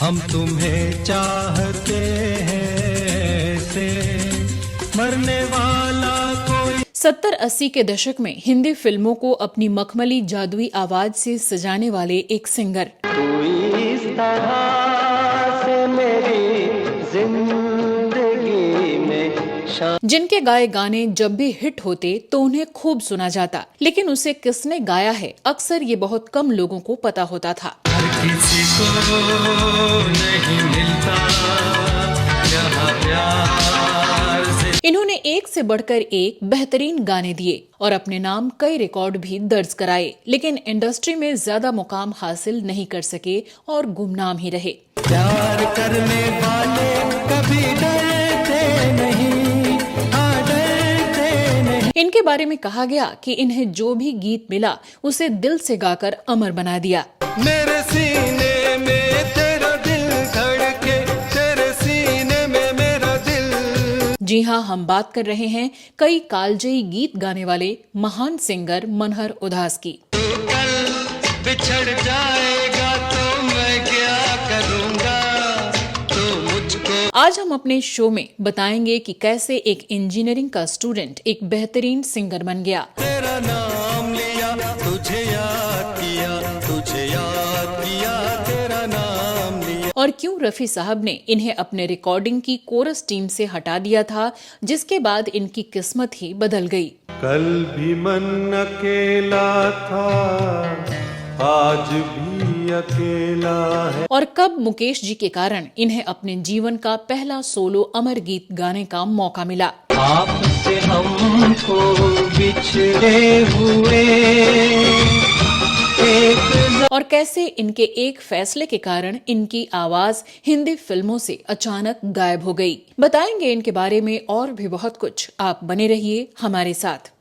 हम तुम्हें चाहते हैं से मरने वाला कोई। 70-80 के दशक में हिंदी फिल्मों को अपनी मखमली जादुई आवाज से सजाने वाले एक सिंगर, तू इस तरह से मेरी जिंदगी में जिनके गाए गाने जब भी हिट होते तो उन्हें खूब सुना जाता, लेकिन उसे किसने गाया है अक्सर ये बहुत कम लोगों को पता होता था। हर किसी को नहीं मिलता यहाँ प्यार से। इन्होंने एक से बढ़कर एक बेहतरीन गाने दिए और अपने नाम कई रिकॉर्ड भी दर्ज कराए, लेकिन इंडस्ट्री में ज्यादा मुकाम हासिल नहीं कर सके और गुमनाम ही रहे। प्यार करने वाले कभी डरते नहीं, डरते नहीं। इनके बारे में कहा गया कि इन्हें जो भी गीत मिला उसे दिल से गाकर अमर बना दिया। मेरे सीने में तेरा दिल धड़के, तेरे सीने में मेरा दिल। जी हाँ, हम बात कर रहे हैं कई कालजयी गीत गाने वाले महान सिंगर मनहर उदास की। तू कल बिछड़ जाएगा तो मैं क्या करूँगा, तो मुझको। आज हम अपने शो में बताएंगे कि कैसे एक इंजीनियरिंग का स्टूडेंट एक बेहतरीन सिंगर बन गया, तेरा नाम लिया, तुझे याद किया, तुझे याद किया, तेरा नाम लिया। और क्यों रफी साहब ने इन्हें अपने रिकॉर्डिंग की कोरस टीम से हटा दिया था, जिसके बाद इनकी किस्मत ही बदल गई। कल भी मन अकेला था, आज भी अकेला है। और कब मुकेश जी के कारण इन्हें अपने जीवन का पहला सोलो अमर गीत गाने का मौका मिला। आपसे हमको बिछड़े हुए और कैसे इनके एक फैसले के कारण इनकी आवाज हिंदी फिल्मों से अचानक गायब हो गई। बताएंगे इनके बारे में और भी बहुत कुछ, आप बने रहिए हमारे साथ।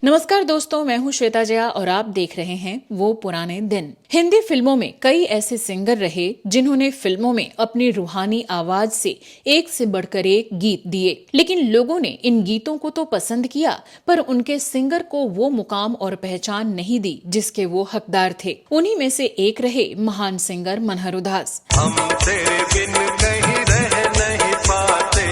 नमस्कार दोस्तों, मैं हूं श्वेता जया और आप देख रहे हैं वो पुराने दिन। हिंदी फिल्मों में कई ऐसे सिंगर रहे जिन्होंने फिल्मों में अपनी रूहानी आवाज से एक से बढ़कर एक गीत दिए, लेकिन लोगों ने इन गीतों को तो पसंद किया पर उनके सिंगर को वो मुकाम और पहचान नहीं दी जिसके वो हकदार थे। उन्हीं में से एक रहे महान सिंगर मनहर उदास। हम तेरे बिन कहीं रह नहीं पाते,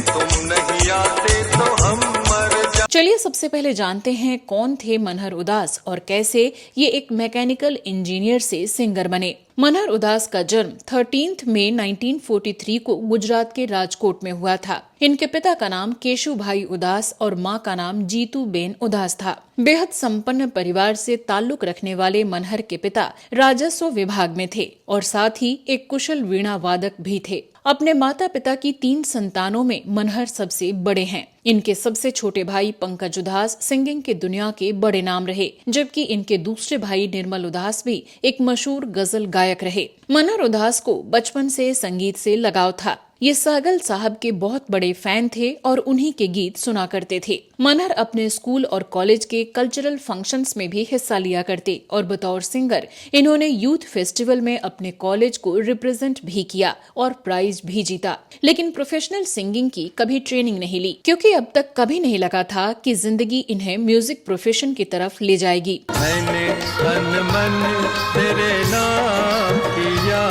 तुम नहीं आते तो हम मर जा। चलिए सबसे पहले जानते हैं कौन थे मनहर उदास और कैसे ये एक मैकेनिकल इंजीनियर से सिंगर बने। मनहर उदास का जन्म 13 मई 1943 को गुजरात के राजकोट में हुआ था। इनके पिता का नाम केशु भाई उदास और मां का नाम जीतू बेन उदास था। बेहद संपन्न परिवार से ताल्लुक रखने वाले मनहर के पिता राजस्व विभाग में थे और साथ ही एक कुशल वीणा वादक भी थे। अपने माता पिता की 3 संतानों में मनहर सबसे बड़े हैं। इनके सबसे छोटे भाई पंकज उदास सिंगिंग की दुनिया के बड़े नाम रहे, जबकि इनके दूसरे भाई निर्मल उदास भी एक मशहूर गजल गायक रहे। मनहर उदास को बचपन से संगीत से लगाव था। ये सागल साहब के बहुत बड़े फैन थे और उन्हीं के गीत सुना करते थे। मनहर अपने स्कूल और कॉलेज के कल्चरल फंक्शंस में भी हिस्सा लिया करते और बतौर सिंगर इन्होंने यूथ फेस्टिवल में अपने कॉलेज को रिप्रेजेंट भी किया और प्राइज भी जीता। लेकिन प्रोफेशनल सिंगिंग की कभी ट्रेनिंग नहीं ली, क्योंकि अब तक कभी नहीं लगा था कि जिंदगी इन्हें म्यूजिक प्रोफेशन की तरफ ले जाएगी। मैंने तन मन तेरे नाम किया,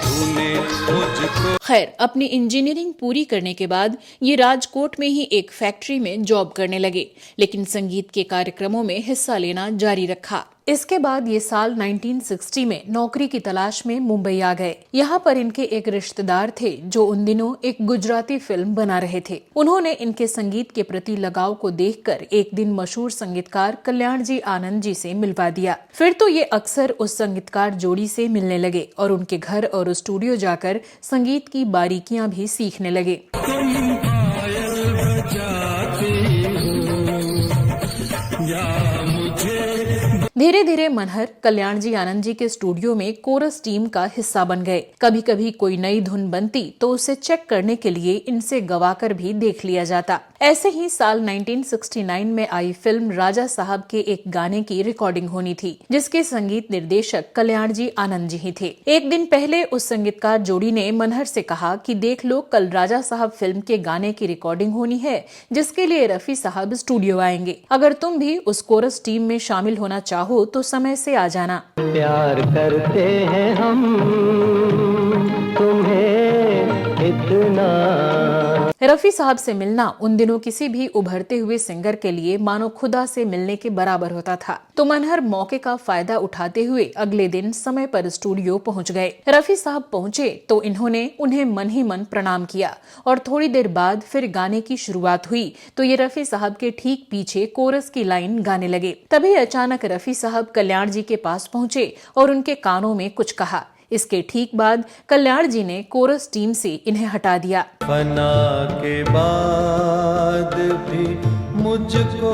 तूने मुझको। खैर, अपनी इंजीनियरिंग पूरी करने के बाद ये राजकोट में ही एक फैक्ट्री में जॉब करने लगे, लेकिन संगीत के कार्यक्रमों में हिस्सा लेना जारी रखा। इसके बाद ये साल 1960 में नौकरी की तलाश में मुंबई आ गए। यहाँ पर इनके एक रिश्तेदार थे जो उन दिनों एक गुजराती फिल्म बना रहे थे। उन्होंने इनके संगीत के प्रति लगाव को देखकर एक दिन मशहूर संगीतकार कल्याण जी आनंद जी से मिलवा दिया। फिर तो ये अक्सर उस संगीतकार जोड़ी से मिलने लगे और उनके घर और स्टूडियो जाकर संगीत की बारीकियां भी सीखने लगे। धीरे धीरे मनहर कल्याण जी आनंद जी के स्टूडियो में कोरस टीम का हिस्सा बन गए। कभी कभी कोई नई धुन बनती तो उसे चेक करने के लिए इनसे गवाकर भी देख लिया जाता। ऐसे ही साल 1969 में आई फिल्म राजा साहब के एक गाने की रिकॉर्डिंग होनी थी, जिसके संगीत निर्देशक कल्याण जी आनंद जी ही थे। एक दिन पहले उस संगीतकार जोड़ी ने मनहर से कहा कि देख लो, कल राजा साहब फिल्म के गाने की रिकॉर्डिंग होनी है, जिसके लिए रफी साहब स्टूडियो आएंगे। अगर तुम भी उस कोरस टीम में शामिल होना चाहो तो समय से आ जाना। प्यार करते हैं हम तुम्हें इतना। रफी साहब से मिलना उन दिनों किसी भी उभरते हुए सिंगर के लिए मानो खुदा से मिलने के बराबर होता था। तो मनहर मौके का फायदा उठाते हुए अगले दिन समय पर स्टूडियो पहुंच गए। रफी साहब पहुंचे तो इन्होंने उन्हें मन ही मन प्रणाम किया और थोड़ी देर बाद फिर गाने की शुरुआत हुई तो ये रफी साहब के ठीक पीछे कोरस की लाइन गाने लगे। तभी अचानक रफी साहब कल्याण जी के पास पहुंचे और उनके कानों में कुछ कहा। इसके ठीक बाद कल्याण जी ने कोरस टीम से इन्हें हटा दिया। फना के बाद भी मुझको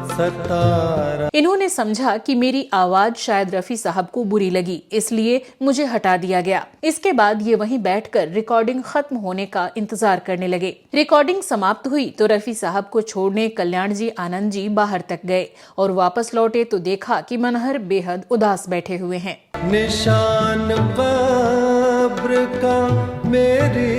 सतारा। इन्होंने समझा कि मेरी आवाज शायद रफी साहब को बुरी लगी, इसलिए मुझे हटा दिया गया। इसके बाद ये वहीं बैठकर रिकॉर्डिंग खत्म होने का इंतजार करने लगे। रिकॉर्डिंग समाप्त हुई तो रफी साहब को छोड़ने कल्याण जी आनंद जी बाहर तक गए और वापस लौटे तो देखा कि मनहर बेहद उदास बैठे हुए हैं। निशान कब्र का मेरी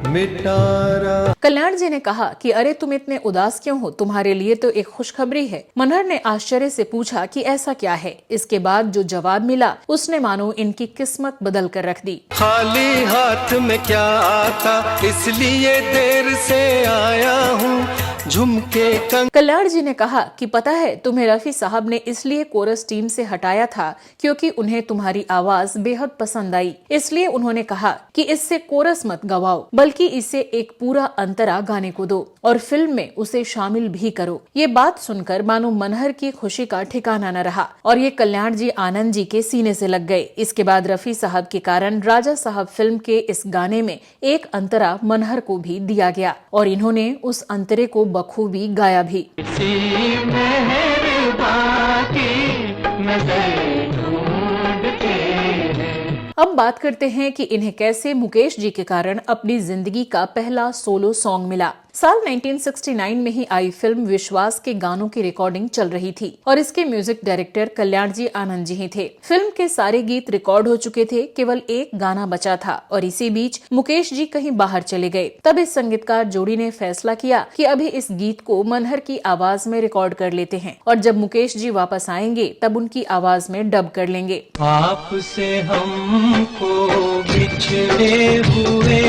मिटारा। कल्याण जी ने कहा कि अरे तुम इतने उदास क्यों हो, तुम्हारे लिए तो एक खुशखबरी है। मनहर ने आश्चर्य से पूछा कि ऐसा क्या है। इसके बाद जो जवाब मिला उसने मानो इनकी किस्मत बदल कर रख दी। खाली हाथ में क्या आता, इसलिए देर से आया हूँ झुमके कंग। कल्याण जी ने कहा कि पता है, तुम्हें रफी साहब ने इसलिए कोरस टीम से हटाया था क्योंकि उन्हें तुम्हारी आवाज बेहद पसंद आई। इसलिए उन्होंने कहा कि इससे कोरस मत गवाओ, बल्कि इसे एक पूरा अंतरा गाने को दो और फिल्म में उसे शामिल भी करो। ये बात सुनकर मानो मनहर की खुशी का ठिकाना न रहा और ये कल्याण जी आनंद जी के सीने से लग गए। इसके बाद रफी साहब के कारण राजा साहब फिल्म के इस गाने में एक अंतरा मनहर को भी दिया गया और इन्होंने उस अंतरे को बखूबी गाया भी। अब बात करते हैं कि इन्हें कैसे मुकेश जी के कारण अपनी जिंदगी का पहला सोलो सॉन्ग मिला। साल 1969 में ही आई फिल्म विश्वास के गानों की रिकॉर्डिंग चल रही थी और इसके म्यूजिक डायरेक्टर कल्याण जी आनंद जी ही थे। फिल्म के सारे गीत रिकॉर्ड हो चुके थे, केवल एक गाना बचा था और इसी बीच मुकेश जी कहीं बाहर चले गए। तब इस संगीतकार जोड़ी ने फैसला किया कि अभी इस गीत को मनहर की आवाज में रिकॉर्ड कर लेते हैं और जब मुकेश जी वापस आएंगे तब उनकी आवाज में डब कर लेंगे। आपसे हमको बिछड़े हुए।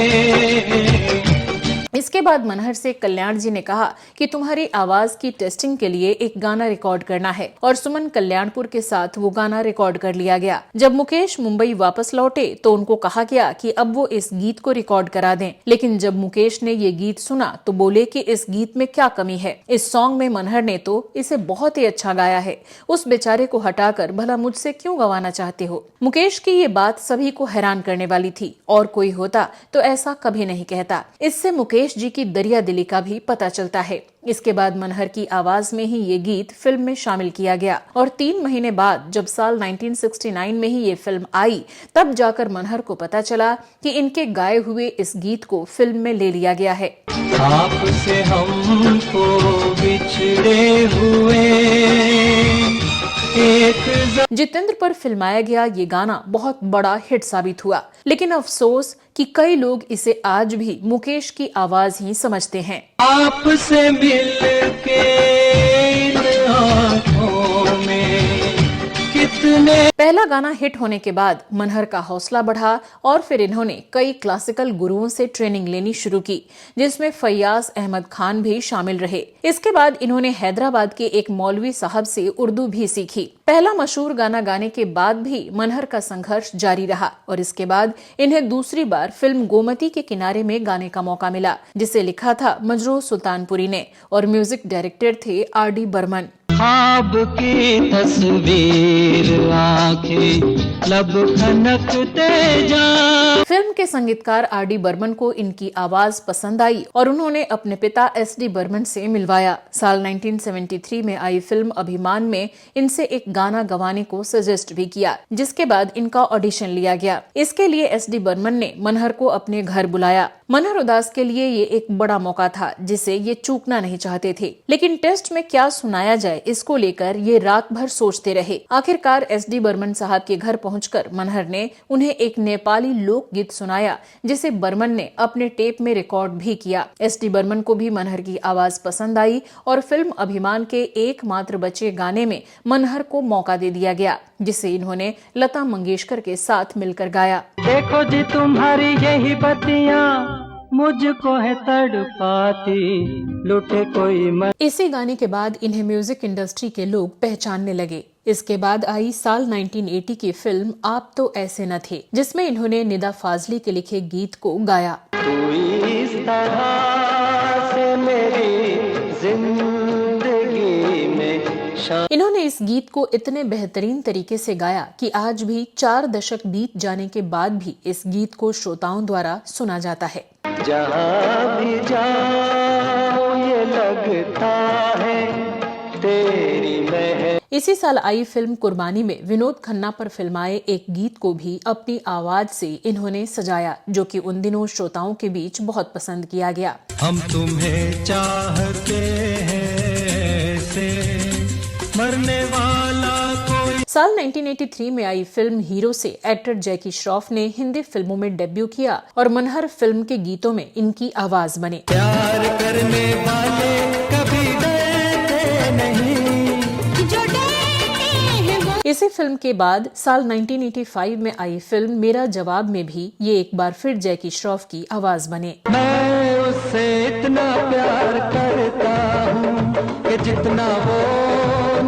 इसके बाद मनहर से कल्याण जी ने कहा कि तुम्हारी आवाज की टेस्टिंग के लिए एक गाना रिकॉर्ड करना है और सुमन कल्याणपुर के साथ वो गाना रिकॉर्ड कर लिया गया। जब मुकेश मुंबई वापस लौटे तो उनको कहा गया कि अब वो इस गीत को रिकॉर्ड करा दें, लेकिन जब मुकेश ने ये गीत सुना तो बोले कि इस गीत में क्या कमी है। इस सॉन्ग में मनहर ने तो इसे बहुत ही अच्छा गाया है, उस बेचारे को हटाकर भला मुझसे क्यों गवाना चाहते हो। मुकेश की ये बात सभी को हैरान करने वाली थी और कोई होता तो ऐसा कभी नहीं कहता। इससे मुकेश जी की दरिया दिली का भी पता चलता है। इसके बाद मनहर की आवाज में ही ये गीत फिल्म में शामिल किया गया और 3 महीने बाद जब साल 1969 में ही ये फिल्म आई तब जाकर मनहर को पता चला कि इनके गाए हुए इस गीत को फिल्म में ले लिया गया है। आपसे हमको बिछड़े हुए जितेंद्र पर फिल्माया गया ये गाना बहुत बड़ा हिट साबित हुआ, लेकिन अफसोस कि कई लोग इसे आज भी मुकेश की आवाज ही समझते हैं। आपसे मिलके इन आँखों में कितने। पहला गाना हिट होने के बाद मनहर का हौसला बढ़ा और फिर इन्होंने कई क्लासिकल गुरुओं से ट्रेनिंग लेनी शुरू की, जिसमें फैयाज अहमद खान भी शामिल रहे। इसके बाद इन्होंने हैदराबाद के एक मौलवी साहब से उर्दू भी सीखी। पहला मशहूर गाना गाने के बाद भी मनहर का संघर्ष जारी रहा और इसके बाद इन्हें दूसरी बार फिल्म गोमती के किनारे में गाने का मौका मिला, जिसे लिखा था मजरूह सुल्तानपुरी ने और म्यूजिक डायरेक्टर थे RD बर्मन। ख्वाब की तस्वीर, आंखें लब खनकते जा। फिल्म के संगीतकार आर.डी. बर्मन को इनकी आवाज पसंद आई और उन्होंने अपने पिता एस.डी. बर्मन से मिलवाया। साल 1973 में आई फिल्म अभिमान में इनसे एक गाना गवाने को सजेस्ट भी किया, जिसके बाद इनका ऑडिशन लिया गया। इसके लिए एस.डी. बर्मन ने मनहर को अपने घर बुलाया। मनहर उदास के लिए ये एक बड़ा मौका था जिसे ये चूकना नहीं चाहते थे, लेकिन टेस्ट में क्या सुनाया जाए इसको लेकर ये रात भर सोचते रहे। आखिरकार एस.डी. बर्मन साहब के घर पहुंचकर मनहर ने उन्हें एक नेपाली लोकगीत सुनाया, जिसे बर्मन ने अपने टेप में रिकॉर्ड भी किया। एस.डी. बर्मन को भी मनहर की आवाज पसंद आई और फिल्म अभिमान के एकमात्र बचे गाने में मनहर को मौका दे दिया गया, जिसे इन्होंने लता मंगेशकर के साथ मिलकर गाया। देखो जी तुम्हारी यही बत्तियां मुझको है तड़पाती, लुटे कोई मन। इसी गाने के बाद इन्हें म्यूजिक इंडस्ट्री के लोग पहचानने लगे। इसके बाद आई साल 1980 की फिल्म आप तो ऐसे न थे, जिसमें इन्होंने निदा फाजली के लिखे गीत को गाया। तू इस तरह से मेरी जिंदगी में। इन्होंने इस गीत को इतने बेहतरीन तरीके से गाया कि आज भी 4 दशक बीत जाने के बाद भी इस गीत को श्रोताओं द्वारा सुना जाता है। जहाँ भी जाऊं ये लगता है तेरी महक। इसी साल आई फिल्म कुर्बानी में विनोद खन्ना पर फिल्माए एक गीत को भी अपनी आवाज से इन्होंने सजाया, जो कि उन दिनों श्रोताओं के बीच बहुत पसंद किया गया। हम तुम्हें चाहते हैं से मरने वाला कोई। साल 1983 में आई फिल्म हीरो से एक्टर जैकी श्रॉफ ने हिंदी फिल्मों में डेब्यू किया और मनहर फिल्म के गीतों में इनकी आवाज बने। प्यार करने वाले कभी डरते नहीं, जो डरते हैं वो। इसी फिल्म के बाद साल 1985 में आई फिल्म मेरा जवाब में भी ये एक बार फिर जैकी श्रॉफ की आवाज बने। मैं उससे इतना प्यार करता हूँ कि जितना वो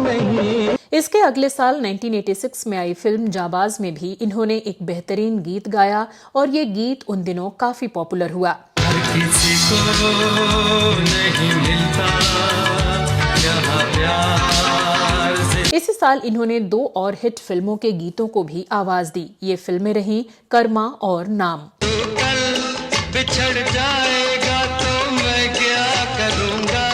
नहीं। इसके अगले साल 1986 में आई फिल्म जाबाज में भी इन्होंने एक बेहतरीन गीत गाया और ये गीत उन दिनों काफी पॉपुलर हुआ। हर किसी को नहीं मिलता यहाँ प्यार से। इसी साल इन्होंने 2 और हिट फिल्मों के गीतों को भी आवाज दी। ये फिल्में रहीं कर्मा और नाम। कल बिछड़ जाएगा तो मैं क्या करूँगा,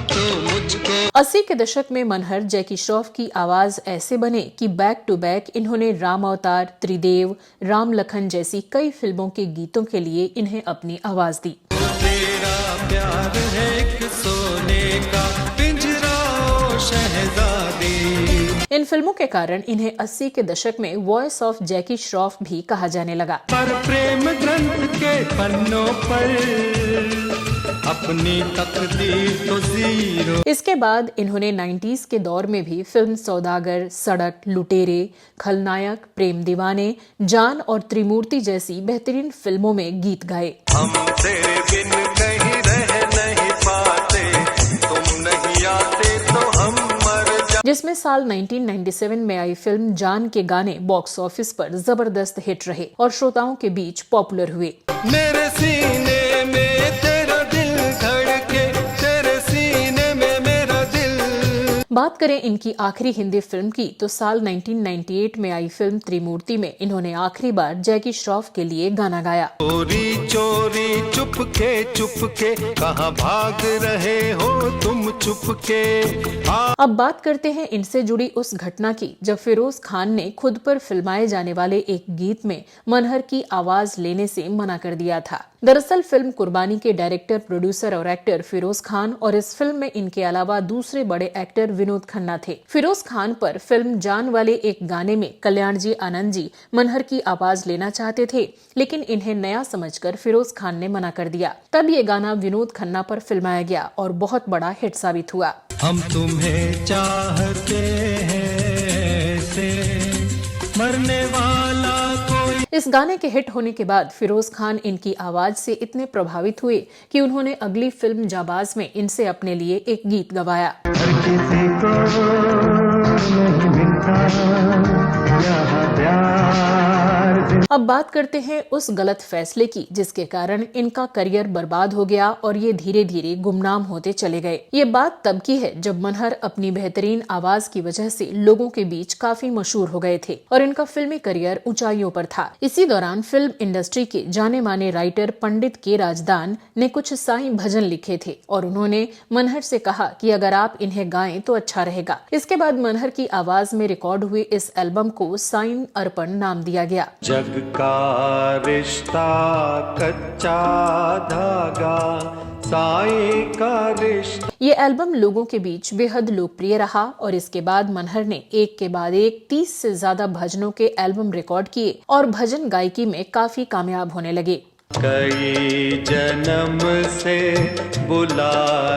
तो मुझको। 80 के दशक में मनहर जैकी श्रॉफ की आवाज ऐसे बने कि बैक टू बैक इन्होंने राम अवतार, त्रिदेव, राम लखन जैसी कई फिल्मों के गीतों के लिए इन्हें अपनी आवाज दी। तेरा प्यार है एक सोने का पिंजरा ओ शहजादी। इन फिल्मों के कारण इन्हें 80 के दशक में वॉइस ऑफ जैकी श्रॉफ भी कहा जाने लगा। पर प्रेम ग्रंथ के पन्नों पर अपनी तकदीर तो जीरो। इसके बाद इन्होंने 90s के दौर में भी फिल्म सौदागर, सड़क, लुटेरे, खलनायक, प्रेम दीवाने, जान और त्रिमूर्ति जैसी बेहतरीन फिल्मों में गीत गाए। हम तेरे बिन कहीं रह नहीं पाते, तुम नहीं आते तो हम मर जा। जिसमें साल 1997 में आई फिल्म जान के गाने बॉक्स ऑफिस पर जबरदस्त हिट रहे और श्रोताओं के बीच पॉपुलर हुए। मेरे सीने में तेरा दिल धड़के, तेरे सीने में मेरा दिल। बात करें इनकी आखिरी हिंदी फिल्म की तो साल 1998 में आई फिल्म त्रिमूर्ति में इन्होंने आखिरी बार जैकी श्रॉफ के लिए गाना गाया। चोरी चोरी चुपके कहाँ भाग रहे हो तुम चुपके। अब बात करते हैं इनसे जुड़ी उस घटना की जब फिरोज खान ने खुद पर फिल्माए जाने वाले एक गीत में मनहर की आवाज लेने से मना कर दिया था। दरअसल फिल्म कुर्बानी के डायरेक्टर, प्रोड्यूसर और एक्टर फिरोज खान और इस फिल्म में इनके अलावा दूसरे बड़े एक्टर विनोद खन्ना थे। फिरोज खान पर फिल्म जान वाले एक गाने में कल्याण जी आनंद जी मनहर की आवाज लेना चाहते थे, लेकिन इन्हें नया समझकर फिरोज खान ने मना कर दिया। तब ये गाना विनोद खन्ना पर फिल्माया गया और बहुत बड़ा हिट साबित हुआ। हम तुम्हें चाहते हैं से मरने वाला कोई। इस गाने के हिट होने के बाद फिरोज खान इनकी आवाज से इतने प्रभावित हुए कि उन्होंने अगली फिल्म जाबाज में इनसे अपने लिए एक गीत गवाया। हर किसी को नहीं मिलता यहाँ प्यार अब बात करते हैं उस गलत फैसले की जिसके कारण इनका करियर बर्बाद हो गया और ये धीरे धीरे गुमनाम होते चले गए। ये बात तब की है जब मनहर अपनी बेहतरीन आवाज की वजह से लोगों के बीच काफी मशहूर हो गए थे और इनका फिल्मी करियर ऊंचाइयों पर था। इसी दौरान फिल्म इंडस्ट्री के जाने माने राइटर पंडित के राजदान ने कुछ साईं भजन लिखे थे और उन्होंने मनहर से कहा कि अगर आप इन्हें गाएं तो अच्छा रहेगा। इसके बाद मनहर की आवाज में रिकॉर्ड हुए इस एल्बम को साईं अर्पण नाम दिया गया। जग का रिश्ता कच्चा धागा, साईं का रिश्ता। ये एल्बम लोगों के बीच बेहद लोकप्रिय रहा और इसके बाद मनहर ने एक के बाद एक 30 से ज्यादा भजनों के एल्बम रिकॉर्ड किए और भजन गायकी में काफी कामयाब होने लगे। कई जन्म से बुला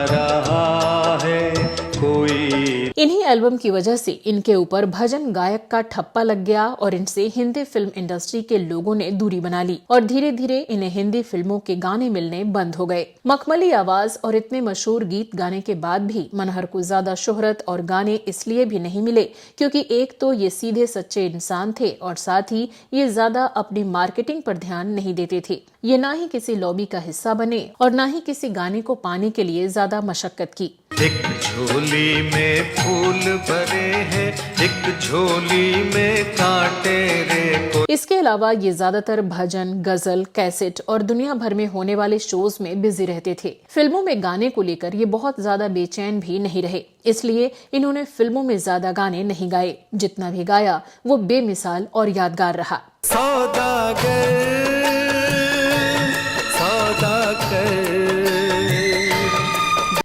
रहा है कोई। इन्हीं एल्बम की वजह से इनके ऊपर भजन गायक का ठप्पा लग गया और इनसे हिंदी फिल्म इंडस्ट्री के लोगों ने दूरी बना ली और धीरे धीरे इन्हें हिंदी फिल्मों के गाने मिलने बंद हो गए। मखमली आवाज और इतने मशहूर गीत गाने के बाद भी मनहर को ज्यादा शोहरत और गाने इसलिए भी नहीं मिले क्योंकि एक तो ये सीधे सच्चे इंसान थे और साथ ही ये ज्यादा अपनी मार्केटिंग पर ध्यान नहीं देते थे। ये ना ही किसी लॉबी का हिस्सा बने और ना ही किसी गाने को पाने के लिए ज्यादा मशक्कत की। एक झोली में फूल भरे हैं, एक झोली में कांटे रे को। इसके अलावा ये ज्यादातर भजन, गजल, कैसेट और दुनिया भर में होने वाले शोज में बिजी रहते थे। फिल्मों में गाने को लेकर ये बहुत ज्यादा बेचैन भी नहीं रहे, इसलिए इन्होंने फिल्मों में ज्यादा गाने नहीं गाए। जितना भी गाया वो बेमिसाल और यादगार रहा।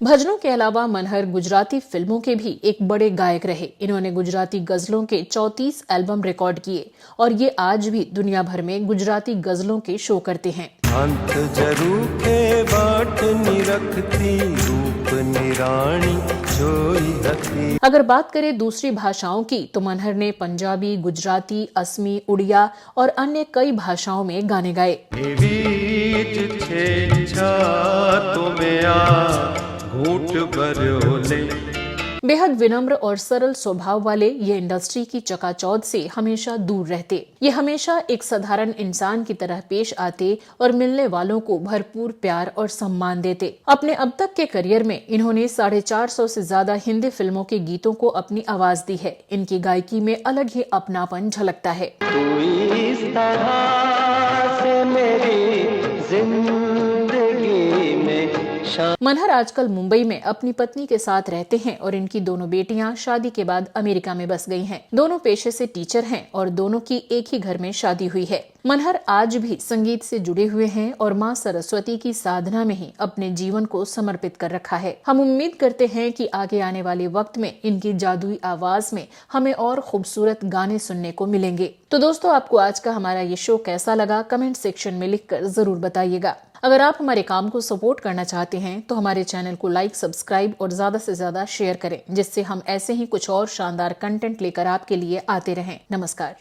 भजनों के अलावा मनहर गुजराती फिल्मों के भी एक बड़े गायक रहे। इन्होंने गुजराती गजलों के 34 एल्बम रिकॉर्ड किए और ये आज भी दुनिया भर में गुजराती गजलों के शो करते हैं। अंत जरूर के बाट निरखती, रूप निरानी जोई हती। अगर बात करें दूसरी भाषाओं की तो मनहर ने पंजाबी, गुजराती, असमी, उड़िया और अन्य कई भाषाओं में गाने गाए। बेहद विनम्र और सरल स्वभाव वाले ये इंडस्ट्री की चकाचौंध से हमेशा दूर रहते। ये हमेशा एक साधारण इंसान की तरह पेश आते और मिलने वालों को भरपूर प्यार और सम्मान देते। अपने अब तक के करियर में इन्होंने 450 से ज्यादा हिंदी फिल्मों के गीतों को अपनी आवाज दी है। इनकी गायकी में अलग ही अपनापन झलकता है। मनहर आजकल मुंबई में अपनी पत्नी के साथ रहते हैं और इनकी दोनों बेटियां शादी के बाद अमेरिका में बस गई हैं। दोनों पेशे से टीचर हैं और दोनों की एक ही घर में शादी हुई है। मनहर आज भी संगीत से जुड़े हुए हैं और मां सरस्वती की साधना में ही अपने जीवन को समर्पित कर रखा है। हम उम्मीद करते हैं कि आगे आने वाले वक्त में इनकी जादुई आवाज में हमें और खूबसूरत गाने सुनने को मिलेंगे। तो दोस्तों, आपको आज का हमारा ये शो कैसा लगा कमेंट सेक्शन में लिखकर जरूर बताइएगा। अगर आप हमारे काम को सपोर्ट करना चाहते हैं तो हमारे चैनल को लाइक, सब्सक्राइब और ज्यादा से ज्यादा शेयर करें, जिससे हम ऐसे ही कुछ और शानदार कंटेंट लेकर आपके लिए आते रहें। नमस्कार।